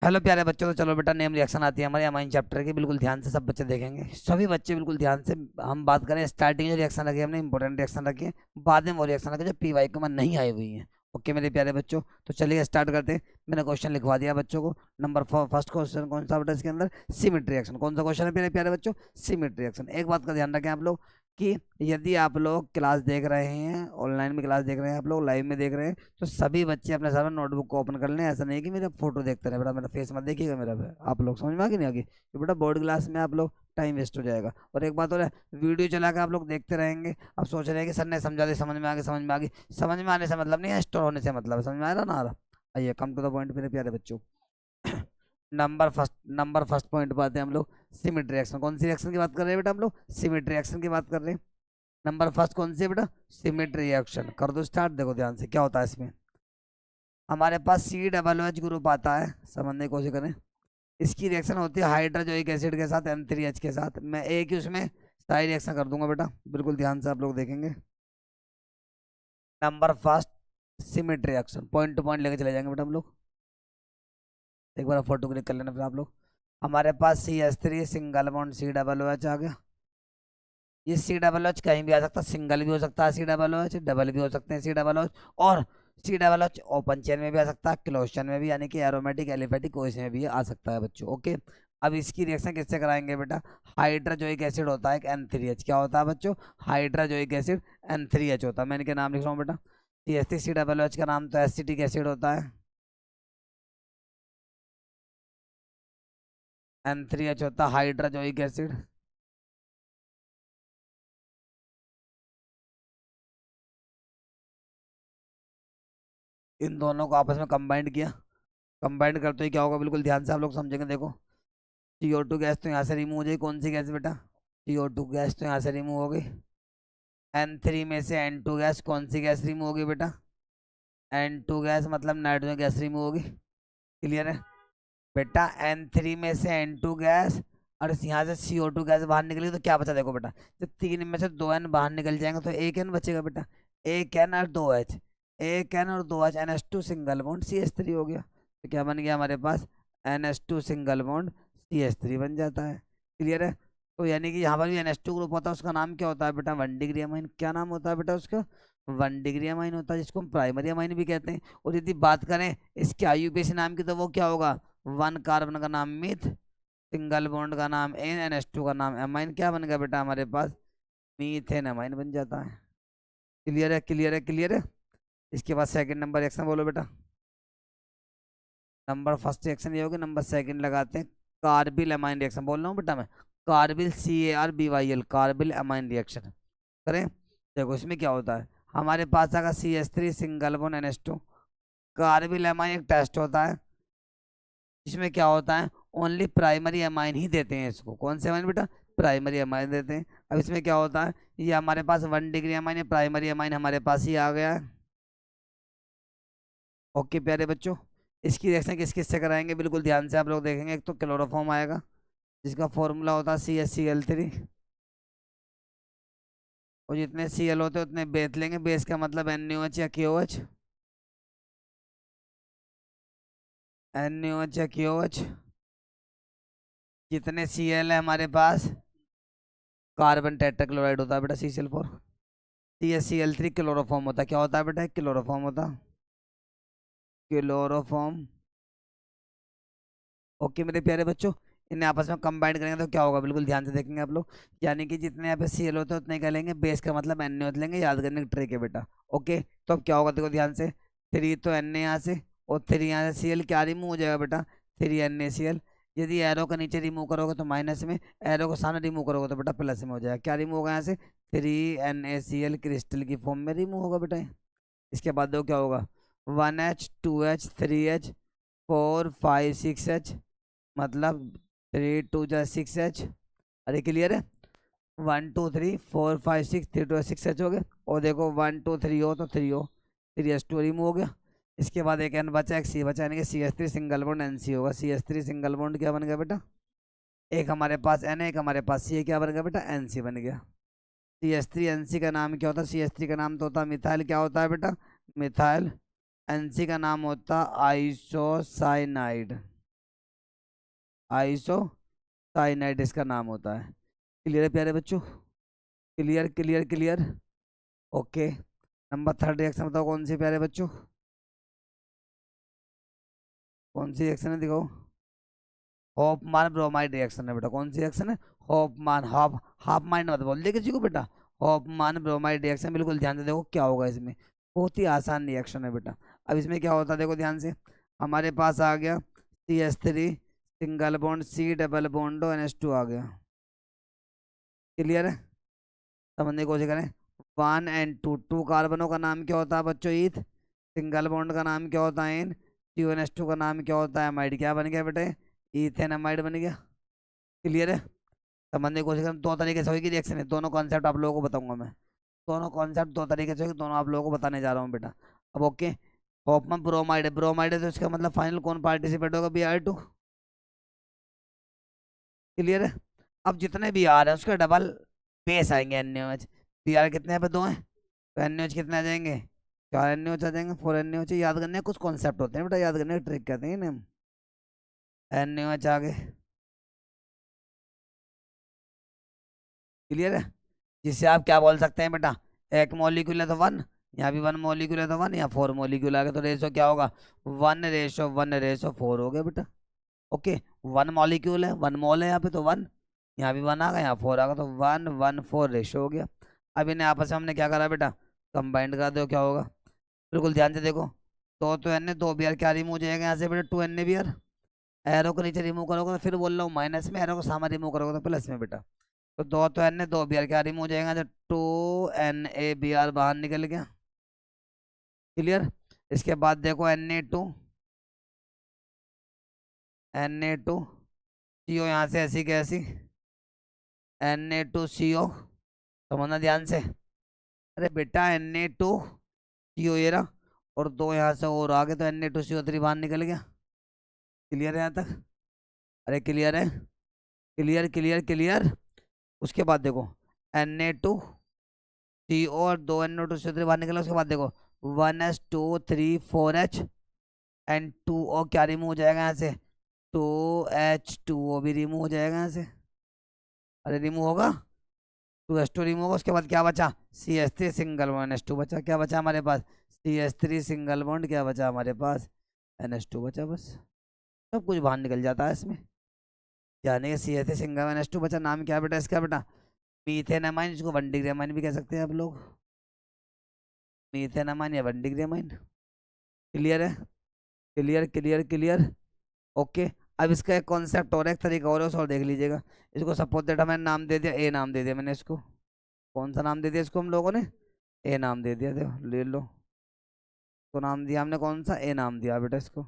Hello प्यारे बच्चों, तो चलो बेटा नेम रिएक्शन आती है हमारे अमाइन चैप्टर की। बिल्कुल ध्यान से सब बच्चे देखेंगे, सभी बच्चे बिल्कुल ध्यान से। हम बात करें स्टार्टिंग जो रिएक्शन रखी है हमने, इंपॉर्टेंट रिएक्शन रखी है। बाद में वो रिएक्शन रखे जो पी वाई के में नहीं आई हुई है। ओके मेरे प्यारे बच्चों, तो चलिए स्टार्ट करते हैं। मैंने क्वेश्चन लिखवा दिया बच्चों को। नंबर फर्स्ट क्वेश्चन कौन सा बेटा इसके अंदर? Symmetry reaction. कौन सा क्वेश्चन है मेरे प्यारे बच्चों? Symmetry reaction. एक बात का ध्यान रखें आप लोग कि यदि आप लोग क्लास देख रहे हैं, ऑनलाइन में क्लास देख रहे हैं, आप लोग लाइव में देख रहे हैं, तो सभी बच्चे अपने सामने नोटबुक को ओपन कर लें। ऐसा नहीं है कि मेरा फोटो देखते रहे, बेटा मेरा फेस मत देखिएगा मेरा। आप लोग समझ में आ गई नहीं आगे? तो बेटा बोर्ड क्लास में आप लोग टाइम वेस्ट हो जाएगा। और एक बात और है, वीडियो चला के आप लोग देखते रहेंगे। अब सोच रहे हैं कि सर ने समझा दिया, समझ में आ गई, समझ में आ गई। समझ में आने से मतलब नहीं है, स्टोर होने से मतलब है। समझ में आ रहा ना आ रहा? आइए कम टू द पॉइंट मेरे प्यारे बच्चों। नंबर फर्स्ट पॉइंट पर आते हैं हम लोग। Symmetry reaction. कौन सी रिएक्शन की बात कर रहे हैं बेटा हम लोग? सिमेट्री रिएक्शन की बात कर रहे हैं। नंबर फर्स्ट कौन सी है बेटा? Symmetry reaction. कर दो स्टार्ट। देखो ध्यान से क्या होता है इसमें। हमारे पास COOH ग्रुप आता है, समझने की कोशिश करें। इसकी रिएक्शन होती है हाइड्रोजोइक एसिड के साथ N3H के साथ। मैं एक ही उसमें सारी रिएक्शन कर दूंगा बेटा, बिल्कुल ध्यान से आप लोग देखेंगे। Number first symmetry reaction, point two point लेके चले जाएंगे बेटा हम लोग। एक बार फोटो क्लिक कर लेना फिर आप लोग। हमारे पास CH3 सिंगल बॉन्ड COOH आ गया। ये COOH कहीं भी आ सकता है, सिंगल भी हो सकता है COOH, डबल भी हो सकते हैं COOH। और COOH ओपन चेन में भी आ सकता है, क्लोज चेन में भी, यानी कि एरोमेटिक एलिफेटिक कोई में भी आ सकता है बच्चों। ओके, अब इसकी रिएक्शन किससे कराएंगे बेटा? हाइड्रोजोइक एसिड होता है एक N3H। क्या होता है बच्चों? हाइड्रोजोइक एसिड N3H होता है। मैं इनके नाम लिख रहा हूँ बेटा। CH3COOH का नाम तो एसिटिक एसिड होता है, N3H होता है हाइड्रोजोइक एसिड। इन दोनों को आपस में कंबाइंड किया। कंबाइंड करते ही क्या होगा, बिल्कुल ध्यान से आप लोग समझेंगे। देखो, CO2 गैस तो यहाँ से रिमूव हो जाएगी। कौन सी गैस बेटा? CO2 गैस तो यहाँ से रिमूव हो गई। N3 में से N2 गैस, कौन सी गैस रिमूव होगी बेटा? N2 गैस मतलब नाइट्रोजन गैस रिमूव होगी। क्लियर है बेटा? N3 में से N2 गैस, और यहाँ से CO2 गैस बाहर निकलेगी तो क्या बचा? देखो बेटा, जब तीन में से दो N बाहर निकल जाएंगे तो एक N बचेगा बेटा। एक N और दो H, एक N और दो H, NH2 single bond CH3 हो गया। तो क्या बन गया हमारे पास? NH2 सिंगल बॉन्ड CH3 बन जाता है। क्लियर है? तो यानी कि यहाँ पर भी NH2 ग्रुप होता है, उसका नाम क्या होता है बेटा? 1 डिग्री अमाइन। क्या नाम होता है बेटा उसका? 1 डिग्री अमाइन होता है, जिसको हम प्राइमरी अमाइन भी कहते हैं। और यदि बात करें इसके IUPAC नाम की, तो वो क्या होगा? 1 कार्बन का नाम मिथ, सिंगल बॉन्ड का नाम एन, NH2 का नाम एमाइन। क्या बन गया बेटा हमारे पास? मीथेन अमाइन बन जाता है। क्लियर है? क्लियर है? क्लियर है? इसके बाद सेकंड नंबर रिएक्शन बोलो बेटा। नंबर फर्स्ट रिएक्शन ये होगी, नंबर सेकंड लगाते हैं कार्बिल अमाइन रिएक्शन। बोल रहा हूँ बेटा मैं, carbyl CARBYL, carbyl amine reaction करें। देखो इसमें क्या होता है, हमारे पास आएगा CH3 single bond NH2। Carbyl amine एक टेस्ट होता है, इसमें क्या होता है, ओनली प्राइमरी अमाइन ही देते हैं इसको। कौन से अमाइन बेटा? प्राइमरी अमाइन देते हैं। अब इसमें क्या होता है, ये हमारे पास 1 डिग्री अमाइन है, प्राइमरी अमाइन हमारे पास ही आ गया है। ओके प्यारे बच्चों, इसकी रिएक्शन किस किस से कराएंगे, बिल्कुल ध्यान से आप लोग देखेंगे। एक तो क्लोरोफॉर्म आएगा, जिसका फॉर्मूला होता है CHCl3। और जितने Cl होते हैं उतने बेस लेंगे, बेस का मतलब NaOH या KOH। NaOH या KOH। जितने Cl है हमारे पास, कार्बन टेट्राक्लोराइड होता है बेटा CCl4। CHCl3 क्लोरोफॉर्म होता है। क्या होता है बेटा? क्लोरोफॉर्म होता है, क्लोरोफॉर्म। ओके मेरे प्यारे बच्चों, इन्हें आपस में कंबाइन करेंगे तो क्या होगा, बिल्कुल ध्यान से देखेंगे आप लोग। यानी कि जितने यहाँ पे Cl होते हैं उतने क्या लेंगे, बेस का मतलब NaOH लेंगे। याद करने की ट्रिक है बेटा। ओके, तो अब क्या होगा देखो ध्यान से। 3 तो Na यहाँ से, और 3 यहाँ से Cl क्या रिमूव हो जाएगा बेटा? 3 NaCl। यदि एरो का नीचे रिमूव करोगे तो माइनस में, एरो को सामने रिमूव करोगे तो बेटा प्लस में हो जाएगा। क्या रिमूव होगा यहाँ से? 3 NaCl क्रिस्टल की फॉर्म में रिमूव होगा बेटा। इसके बाद देखो क्या होगा, 1H 2H 3H 4 5 6H, मतलब 3 2 जा 6H। अरे क्लियर है? 1 2 3 4 5 6, 3 2 6H हो गया। और देखो 1 2 3 हो तो 3 हो, 3H2 रिमूव हो गया। इसके बाद एक N बचा, एक C बचा, यानी कि CH3 सिंगल बॉन्ड NC होगा। CH3 सिंगल बॉन्ड क्या बन गया बेटा? एक हमारे पास N है, एक हमारे पास C है। क्या बन गया बेटा? NC बन गया। CH3 NC का नाम क्या होता है? CH3 का नाम तो होता है मिथाइल। क्या होता है बेटा? मिथाइल। NC का नाम होता है आइसोसाइनाइड। आइसो साइनाइड इसका नाम होता है। क्लियर है प्यारे बच्चों? Clear clear clear. Okay, number third reaction बताओ कौन सी प्यारे बच्चों? कौन सी रिएक्शन है दिखाओ? हॉफमान ब्रोमाइड रिएक्शन है बेटा। कौन सी रिएक्शन है? हॉफमान, हाफ हाफ माइंड मत बोल दे किसी को बेटा। हॉफमान ब्रोमाइड रिएक्शन, बिल्कुल ध्यान से देखो क्या होगा इसमें। बहुत ही आसान रिएक्शन है बेटा। अब इसमें क्या होता है देखो ध्यान से। हमारे पास आ गया CH3 single bond C double bond NH2 आ गया। क्लियर है? समझने की कोशिश करें। 1 and 2, 2 कार्बनों का नाम क्या होता है बच्चों? ईथ। सिंगल बॉन्ड का नाम क्या होता है? इन। CONH2 का नाम क्या होता है? अमाइड। क्या बन गया बेटे? इथेन अमाइड बन गया। क्लियर है? समझने की कोशिश करें। दो तरीके से होगी रिएक्शन है, दोनों कॉन्सेप्ट आप लोगों को बताऊंगा मैं। दोनों कॉन्सेप्ट दो तरीके से होगी, दोनों आप लोगों को बताने जा रहा हूँ बेटा। अब ओके, हॉफमैन ब्रोमाइड है, ब्रोमाइड है तो इसका मतलब फाइनल कौन पार्टिसिपेट होगा? Br2। क्लियर है? अब जितने बी आर है उसका डबल बेस आएंगे NaOH। Br कितने पे? 2 हैं, तो NaOH कितने आ जाएंगे? 4 NaOH आ जाएंगे। 4 NaOH। याद करने के कुछ कॉन्सेप्ट होते हैं बेटा, याद करने की ट्रिक कहते हैं इन्हें हम। NaOH आ गए। क्लियर है? जिससे आप क्या बोल सकते हैं बेटा? एक मॉलिक्यूल है तो 1, यहाँ भी 1 मॉलिक्यूल है तो 1, यहाँ 4 मॉलिक्यूल आ गए तो रेशो क्या होगा? 1:1:4 हो गया बेटा। ओके, 1 मॉलिक्यूल है, 1 मोल है यहाँ पे तो 1, यहाँ भी 1 आ गया, यहाँ 4 आ गया तो 1:1:4 रेशो हो गया। अब इन्हें आपस में हमने क्या करा बेटा? कंबाइंड करा दो, क्या होगा? बिल्कुल ध्यान से देखो। तो एन 2 बी आर क्या रिमूव हो जाएगा यहाँ से बेटा? 2 NaBr। एरो को नीचे रिमूव करोगे तो फिर बोल रहा हूँ माइनस में, एरो को सामने रिमूव करोगे तो प्लस में बेटा। तो 2 तो Na 2 Br क्या रिमूव हो जाएगा? जब 2 NaBr बाहर निकल गया। क्लियर? इसके बाद देखो Na2 CO यहाँ से ऐसी कैसी Na2CO। समझना ध्यान से। अरे बेटा Na2CO ये रहा, और 2 यहाँ से और आगे तो Na2CO3 बाहर निकल गया। क्लियर है यहाँ तक? अरे क्लियर है? Clear clear clear. उसके बाद देखो Na2CO और 2 NO2CO3 बाहर निकला। उसके बाद देखो 1s2 3 4h एंड 2O क्या रिमूव हो जाएगा यहाँ से? 2H2O भी रिमूव हो जाएगा यहाँ से। अरे रिमूव होगा, 2H2 रिमूव होगा। उसके बाद क्या बचा? CH3 सिंगल बॉन्ड NH2 बचा। क्या बचा हमारे पास? CH3 सिंगल बॉन्ड क्या बचा हमारे पास? NH2 बचा बस। सब कुछ बाहर निकल जाता है इसमें। यानी कि CH3 सिंगल बॉन्ड NH2 बचा। नाम क्या बेटा इसका? बेटा मीथेन अमाइन, इसको 1 डिग्री अमाइन भी कह सकते हैं आप लोग। मीथेन अमाइन या 1 डिग्री अमाइन। क्लियर है? Clear clear clear. ओके, अब इसका एक कॉन्सेप्ट और एक तरीका और है, उस और देख लीजिएगा। इसको सपोज दैट मैंने नाम दे दिया, ए नाम दे दिया मैंने इसको। कौन सा नाम दे दिया इसको हम लोगों ने? ए नाम दे दिया। देखो ले लो, तो नाम दिया हमने कौन सा? ए नाम दिया बेटा इसको।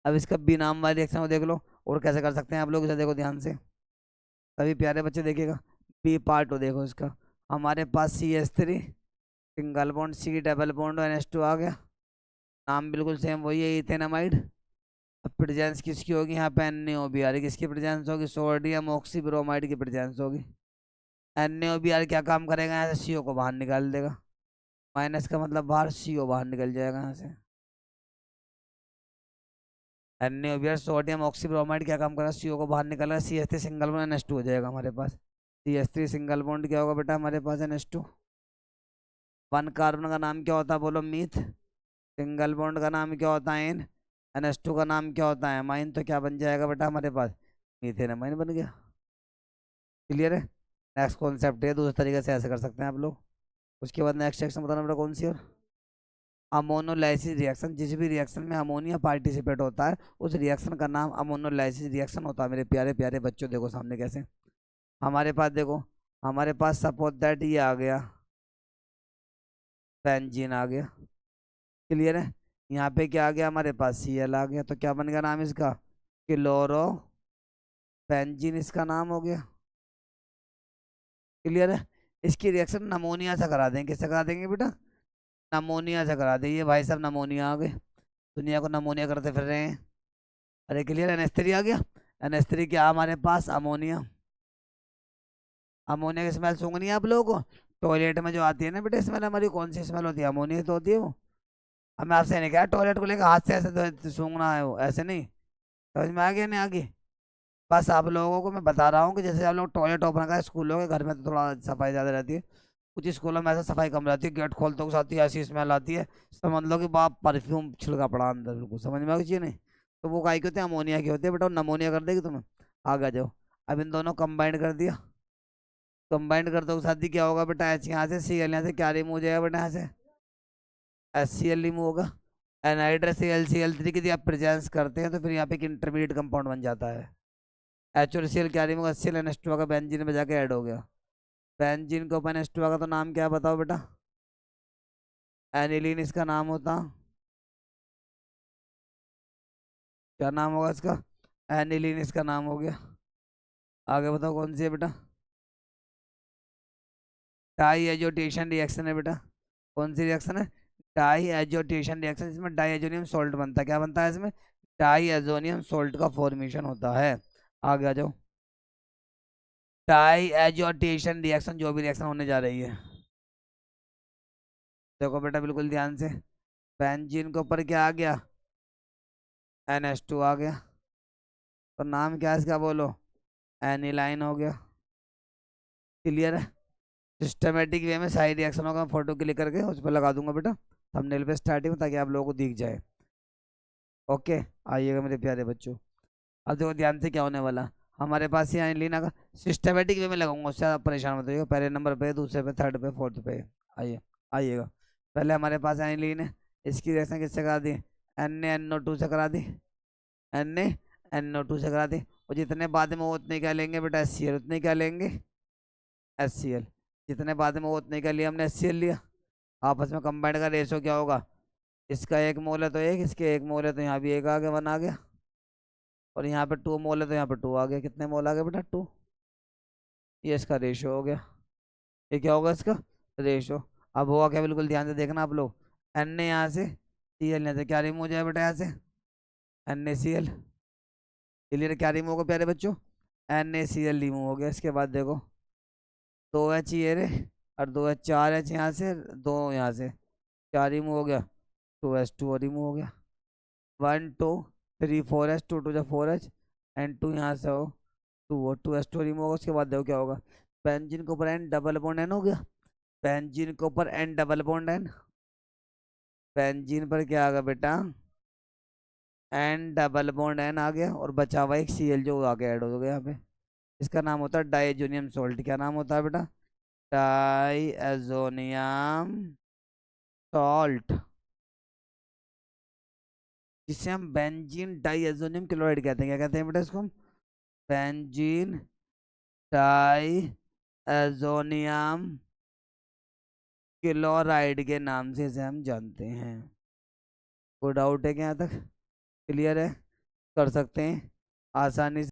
अब इसका बी नाम वाली रिएक्शन को देख लो, और कैसे कर सकते हैं आप लोग इसे देखो ध्यान से। सभी प्यारे बच्चे देखिएगा। बी पार्ट हो देखो इसका। हमारे पास CH3 single bond C double bond NH2 आ गया। नाम बिल्कुल सेम वही है, इथेनामाइड। अब प्रेजेंस किसकी होगी यहाँ पे? NaOBr। किसकी प्रेजेंस होगी? सोडियम ऑक्सीब्रोमाइड की प्रेजेंस होगी। NaOBr क्या काम करेगा? यहाँ से CO को बाहर निकाल देगा। माइनस का मतलब बाहर, CO बाहर निकल जाएगा यहाँ से। NaOBr सोडियम ऑक्सीब्रोमाइड क्या काम करेगा? CO को बाहर निकालेगा। CH3 सिंगल बॉन्ड NH2 हो जाएगा हमारे पास। CH3 सिंगल बॉन्ड क्या होगा बेटा हमारे पास? NH2। 1 कार्बन का नाम क्या होता है बोलो? मीथ। सिंगल बॉन्ड का नाम क्या होता है? इन। NH2 का नाम क्या होता है? अमाइन। तो क्या बन जाएगा बेटा हमारे पास? मीथेन अमाइन बन गया। क्लियर है? नेक्स्ट कॉन्सेप्ट है, दूसरे तरीके से ऐसे कर सकते हैं आप लोग। उसके बाद नेक्स्ट सेक्शन बताना बेटा कौन सी? और अमोनोलाइसिस रिएक्शन। जिस भी रिएक्शन में अमोनिया पार्टिसिपेट होता है उस रिएक्शन का नाम अमोनोलाइसिस रिएक्शन होता है मेरे प्यारे प्यारे बच्चों। देखो सामने कैसे हमारे पास देखो, हमारे पास सपोज दैट ये आ गया, बेंजीन आ गया। क्लियर है? यहाँ पे क्या आ गया हमारे पास? Cl आ गया। तो क्या बन गया नाम इसका? क्लोरो बेंजीन इसका नाम हो गया। क्लियर है? इसकी रिएक्शन नमोनिया से करा देंगे। किससे करा देंगे बेटा? नमोनिया से करा देंगे। भाई साहब नमोनिया आ गए, दुनिया को नमोनिया करते फिर रहे हैं। अरे क्लियर? NH3 आ गया। NH3 क्या हमारे पास? अमोनिया। अमोनिया की स्मेल सूंघनी है आप लोगों को? टॉयलेट में जो आती है ना बेटा स्मेल, हमारी कौन सी स्मेल होती है? अमोनिया तो होती है वो। हमें आपसे नहीं कहा टॉयलेट को लेकर हाथ से ऐसे तो सूंघना है, वो ऐसे नहीं। समझ में आ गया? नहीं आ गई? बस आप लोगों को मैं बता रहा हूँ कि जैसे आप लोग टॉयलेट ओपन का स्कूलों के घर में तो थोड़ा सफाई ज़्यादा रहती है, कुछ स्कूलों में ऐसा सफाई कम रहती है, गेट खोलते के साथ ही ऐसी स्मेल आती है, समझ लो कि बाप परफ्यूम छिड़का पड़ा अंदर, बिल्कुल समझ में आ गई चीज़ नहीं। तो वो काहे के होते हैं, अमोनिया के होते हैं बेटा, नमोनिया कर देगी तुम्हें। आगे जाओ। अब इन दोनों कंबाइंड कर दिया, कंबाइंड कर दो साथ ही क्या होगा बेटा, एच यहाँ से सी एल, यहाँ से क्या रिमूव हो जाएगा बेटा, यहाँ से एच सी एल रिमूव होगा। एनहाइड्रस से एल सी एल थ्री की आप प्रेजेंस करते हैं तो फिर यहाँ पे एक इंटरमीडिएट कंपाउंड बन जाता है। एच और सी एल क्या remove, H C L N H two का बेंजीन में जाके ऐड हो गया। बेंजीन के ऊपर एन एच टू का तो नाम क्या है बताओ बेटा, एनिलीन इसका नाम होता, क्या नाम होगा इसका, एनिलीन इसका नाम हो गया। आगे बताओ कौन सी है बेटा, डाई एजोटेशन रिएक्शन है बेटा। कौन सी रिएक्शन है, डाई एजोटेशन रिएक्शन, इसमें डाई एजोनियम सोल्ट बनता है, क्या बनता है इसमें, डाई एजोनियम सोल्ट का फॉर्मेशन होता है। आगे आ जाओ। डाई एजोटेशन रिएक्शन जो भी रिएक्शन होने जा रही है, देखो बेटा बिल्कुल ध्यान से, बेंजीन के ऊपर क्या आ गया, NH2 आ गया, तो नाम क्या है इसका बोलो, एनिलाइन हो गया। क्लियर है। सिस्टमेटिक वे में सारी रिएक्शनों का फोटो क्लिक करके उस पर लगा दूंगा बेटा थंबनेल पे स्टार्टिंग में, ताकि आप लोगों को दिख जाए। ओके। आइएगा मेरे प्यारे बच्चों। अब देखो ध्यान से क्या होने वाला, हमारे पास यहाँ लीना का सिस्टमेटिक वे में लगाऊंगा, उससे आप परेशान मत होइएगा, पहले नंबर पे, दूसरे पे, थर्ड पे, फोर्थ पे। आइए, आइएगा। पहले हमारे पास यहाँ लीन है, इसकी रिएक्शन किससे करा दी, NaNO2 से करा दी, NaNO2 से करा दी। और जितने बाद में वो उतने क्या लेंगे बेटा, HCl, उतने क्या लेंगे, HCl। जितने बाद में वो उतने क्या लिया हमने, HCl लिया। आपस में कंबाइंड का रेशो क्या होगा, इसका एक मोल है तो एक, इसके एक मोल है तो यहाँ भी एक आ गया, 1 आ गया। और यहाँ पे 2 मोल है तो यहाँ पे 2 आ गया, कितने मोल आ गए बेटा, 2। ये इसका रेशो हो गया, ये क्या होगा इसका रेशो। अब होगा क्या, बिल्कुल ध्यान से देखना आप लोग, एन ए यहाँ से, सी एल यहाँ से क्या रिमूव हो जाए बेटा, यहाँ से NaCl। क्लियर, क्या रिमूव होगा प्यारे बच्चों, NaCl रिमूव हो गया। इसके बाद देखो 2H ये रे, और 2H, 4H यहाँ से, 2 यहाँ से, क्या रिमूव हो गया, 2H2 रिमूव हो गया। 1 2 3 4H, 2 2 4H, एंड 2 यहाँ से हो 2 और 2H2 रिमूव होगा। उसके बाद देखो क्या होगा, बेंजीन के ऊपर N डबल बॉन्ड N हो गया, बेंजीन के ऊपर N double bond N, benzene पर क्या आ गया बेटा, N डबल बॉन्ड N आ गया, और बचा हुआ एक Cl जो आगे ऐड हो गया यहाँ पे। इसका नाम होता है डाइएजोनियम सॉल्ट। क्या नाम होता है बेटा, डाइएजोनियम सॉल्ट, जिसे हम बेंजीन डाइएजोनियम क्लोराइड कहते हैं। क्या कहते हैं बेटा इसको हम, बेंजीन डाइएजोनियम क्लोराइड के नाम से इसे हम जानते हैं। कोई डाउट है क्या यहाँ तक, क्लियर है, कर सकते हैं आसानी से।